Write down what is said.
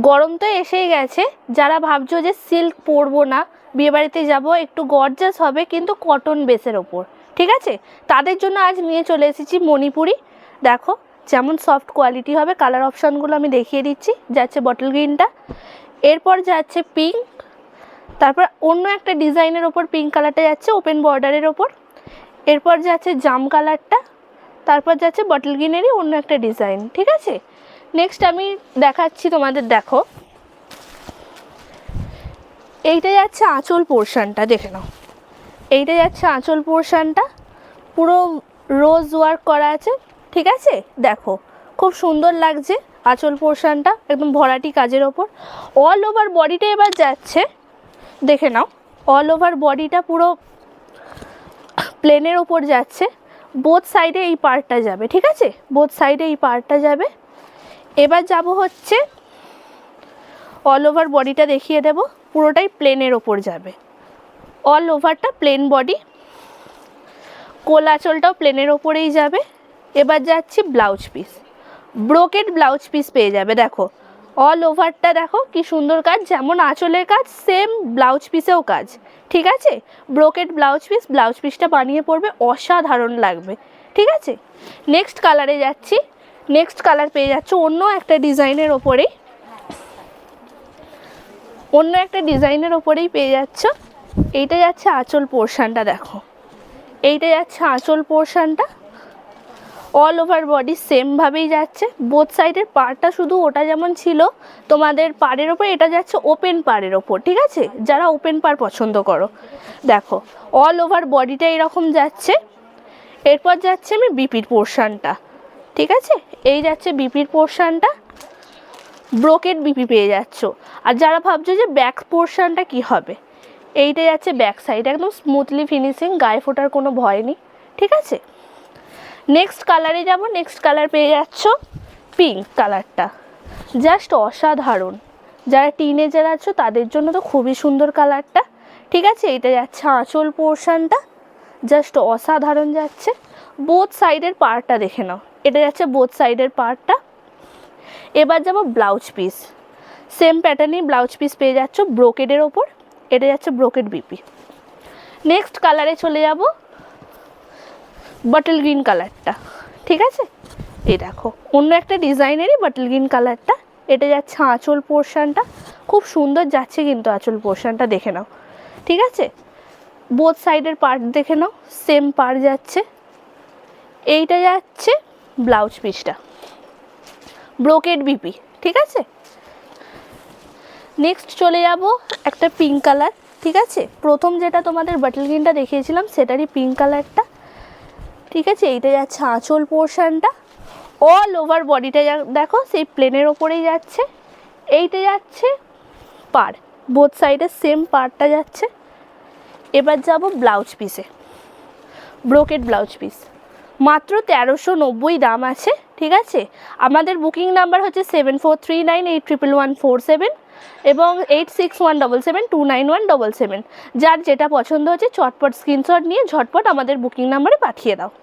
গরম তো এসেই গেছে, যারা ভাবছো যে সিল্ক পরবো না, বিয়েবাড়িতে যাব একটু গর্জাস হবে কিন্তু কটন বেসের ওপর, ঠিক আছে, তাদের জন্য আজ নিয়ে চলে এসেছি মণিপুরি। দেখো যেমন সফট কোয়ালিটি হবে, কালার অপশানগুলো আমি দেখিয়ে দিচ্ছি। যাচ্ছে বটল গ্রিনটা, এরপর যাচ্ছে পিঙ্ক, তারপর অন্য একটা ডিজাইনের ওপর পিঙ্ক কালারটা যাচ্ছে ওপেন বর্ডারের ওপর, এরপর যাচ্ছে জাম কালারটা, তারপর যাচ্ছে বটল গ্রিনেরই অন্য একটা ডিজাইন, ঠিক আছে। নেক্সট আমি দেখাচ্ছি তোমাদের, দেখো এইটা যাচ্ছে আঁচল পোর্শনটা, দেখে নাও, এইটা যাচ্ছে আঁচল পোর্শনটা, পুরো রোজ ওয়ার্ক করা আছে, ঠিক আছে। দেখো খুব সুন্দর লাগছে আঁচল পোর্শনটা, একদম ভরাটি কাজের ওপর। অল ওভার বডিটা এবার যাচ্ছে, দেখে নাও, অল ওভার বডিটা পুরো প্লেনের ওপর যাচ্ছে, বোথ সাইডে এই পার্টটা যাবে, ঠিক আছে, বোথ সাইডে এই পার্টটা যাবে। এবার যাব হচ্ছে অল ওভার বডিটা দেখিয়ে দেব, পুরোটাই প্লেনের ওপর যাবে, অল ওভারটা প্লেন বডি, কোল আঁচলটাও প্লেনের ওপরেই যাবে। এবার যাচ্ছি blouse piece, brocade blouse piece পেয়ে যাবে। দেখো অল ওভারটা দেখো কি সুন্দর কাজ, যেমন আঁচলের কাজ সেম ব্লাউজ পিসেও কাজ, ঠিক আছে। ব্রোকেড ব্লাউজ পিস, ব্লাউজ পিসটা বানিয়ে পড়বে, অসাধারণ লাগবে, ঠিক আছে। নেক্সট কালারে যাচ্ছি, নেক্সট কালার পেয়ে যাচ্ছ অন্য একটা ডিজাইনের ওপরেই, অন্য একটা ডিজাইনের ওপরেই পেয়ে যাচ্ছ। এইটা যাচ্ছে আঁচল পোর্শনটা, দেখো এইটা যাচ্ছে আঁচল পোর্শনটা, অল ওভার বডি সেমভাবেই যাচ্ছে, বোথ সাইডের পাড়টা শুধু ওটা যেমন ছিল তোমাদের পাড়ের ওপর, এটা যাচ্ছে ওপেন পাড়ের ওপর, ঠিক আছে, যারা ওপেন পাড় পছন্দ করো। দেখো অল ওভার বডিটা এরকম যাচ্ছে। এরপর যাচ্ছে আমি বিপির পোর্শনটা, ঠিক আছে, এই যাচ্ছে বিপির পোর্শনটা, ব্রোকেড বিপি পেয়ে যাচ্ছ। আর যারা ভাবছো যে ব্যাক পোর্শনটা কি হবে, এইটা যাচ্ছে ব্যাক সাইড, একদম স্মুথলি ফিনিশিং, গায়ে ফোটার কোনো ভয় নেই, ঠিক আছে। নেক্সট কালারে যাব, নেক্সট কালার পেয়ে যাচ্ছ পিঙ্ক কালারটা, জাস্ট অসাধারণ, যারা টিনেজার আছো তাদের জন্য তো খুবই সুন্দর কালারটা, ঠিক আছে। এটা যাচ্ছে আঁচল পোর্শনটা, জাস্ট অসাধারণ যাচ্ছে। বোথ সাইডের পার্টটা দেখে নাও, এটা যাচ্ছে বোথ সাইডের পার্টটা। এবার যাব ব্লাউজ পিস, সেম প্যাটার্নই ব্লাউজ পিস পেয়ে যাচ্ছ ব্রোকেডের ওপর, এটা যাচ্ছে ব্রোকেড বিপি। নেক্সট কালারে চলে যাব বটল গ্রিন কালারটা, ঠিক আছে, এই দেখো অন্য একটা ডিজাইনেরই বটল গ্রিন কালারটা, এটা যাচ্ছে আঁচল পোর্শনটা, খুব সুন্দর যাচ্ছে কিন্তু আঁচল পোর্শনটা, দেখে নাও, ঠিক আছে। বোথ সাইডের পার্ট দেখে নাও, সেম পার্ট যাচ্ছে। এইটা যাচ্ছে ব্লাউজ পিসটা, ব্রোকেড বিপি, ঠিক আছে। নেক্সট চলে যাব একটা পিঙ্ক কালার, ঠিক আছে, প্রথম যেটা তোমাদের বটল গ্রিনটা দেখিয়েছিলাম সেটারই পিঙ্ক কালারটা, ঠিক আছে। এইটা যাচ্ছে আঁচল পোর্শনটা, অল ওভার বডিটা দেখো সেই প্লেনের ওপরেই যাচ্ছে। এইটা যাচ্ছে পাড়, বোথ সাইডে সেম পাড়টা যাচ্ছে। এবার যাব ব্লাউজ পিসে, ব্রোকেড ব্লাউজ পিস, মাত্র 1390 দাম আছে, ঠিক আছে। আমাদের বুকিং নাম্বার হচ্ছে 7439811147 এবং 8617729177। যার যেটা পছন্দ হচ্ছে চটপট স্ক্রিনশট নিয়ে ঝটপট আমাদের বুকিং নাম্বারে পাঠিয়ে দাও।